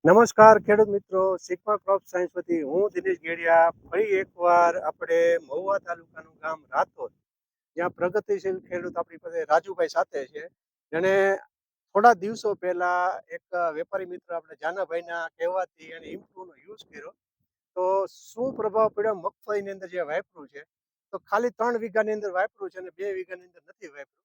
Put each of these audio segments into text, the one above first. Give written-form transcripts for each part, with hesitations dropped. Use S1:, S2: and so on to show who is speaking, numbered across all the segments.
S1: નમસ્કાર ખેડૂત મિત્રો, સિગ્મા ક્રોપ સાયન્સ વતી હું દિનેશ ગેડિયા ફરી એકવાર આપણે મહુવા તાલુકાનું ગામ રાતોદ, જ્યાં પ્રગતિશીલ ખેડૂત આપણી પાસે રાજુભાઈ સાથે છે, જેણે થોડા દિવસો પહેલા એક વેપારી મિત્ર આપણે જાનાભાઈના કહેવાથી એને ઇમ્પ્રુવનો યુઝ કર્યો. તો શું પ્રભાવ પડ્યો મગફળીની અંદર જે વાપર્યું છે, તો ખાલી 3 વીઘાની અંદર વાપર્યું છે અને 2 વીઘાની અંદર નથી વાપર્યું.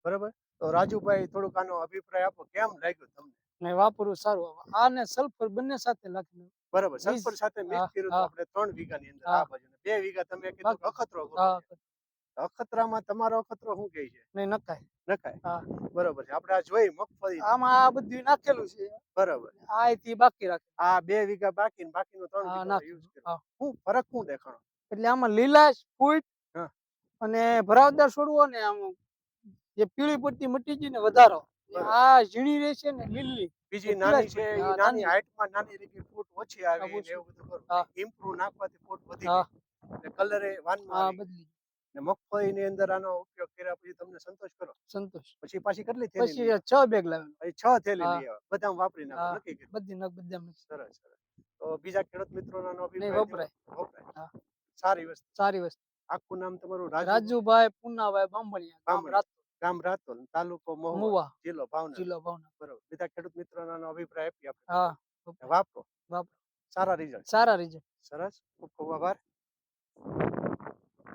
S1: બરાબર, તો રાજુભાઈ થોડુંક આનો અભિપ્રાય આપો, કેમ લાગ્યું તમને?
S2: ને વાપરવું સારું. આ ને સલ્ફર બંને સાથે નાખી
S1: બરાબર, સલ્ફર સાથે મિક્સ કર્યું તો આપણે 3 વીઘાની અંદર આ બાજુ 2 વીઘા તમે કીધું અખતરો કરો છે. અખતરામાં તમારો અખતરો શું કહે છે?
S2: નહીં નખાય.
S1: નખાય. બરોબર છે, આપણે આ જોઈ મગફળી
S2: આમાં આ બધું નાખેલું છે.
S1: બરાબર,
S2: આ થી બાકી રાખે.
S1: આ 2 વીઘા બાકી ને બાકીનો 3 વીઘા યુઝ કર્યો. શું ફરક શું દેખાણો?
S2: એટલે આમાં લીલાશ ફૂટ અને ભરાવદાર છોડવો ને આમ જે પીળી પટ્ટી મટી ગઈ ને વધારો. આ ઝીણી રહેશે ને લીલી
S1: બીજી નાની છે, એ નાની હાઈટમાં નાની રીતે ફૂટ ઓછી આવી ને એવું બધું કરું. ઇમ્પ્રુવ નાખવાથી ફૂટ વધી ગઈ અને કલરે વાનમાં બદલી. ને મગફળીની અંદર આનો ઉપયોગ કર્યા પછી તમને સંતોષ કરો? સંતોષ. પછી પાછી કેટલી થેલી?
S2: પછી 6 બેગ લાવ્યો.
S1: પછી 6 થેલી લઈ આવ્યા. બધામાં વાપરી નાખો, નક્કી કર્યું?
S2: બધામાં.
S1: સરસ સરસ. તો બીજા ખેડૂત મિત્રોનો
S2: નહીં
S1: અભિપ્રાય
S2: વપરાય.
S1: સારી વસ્તુ.
S2: સારી વસ્તુ.
S1: આખું નામ તમારું?
S2: રાજુભાઈ પુનાભાઈ બામણિયા,
S1: ગામ રાતોલ, તાલુકો મહુવા, જિલ્લો ભાવનગર. બરોબર. બીજા ખેડૂત મિત્રોનો અભિપ્રાય આપી આપણે. વાપરો. સારા રિઝલ્ટ.
S2: સારા રિઝલ્ટ.
S1: સરસ, ખૂબ ખૂબ આભાર.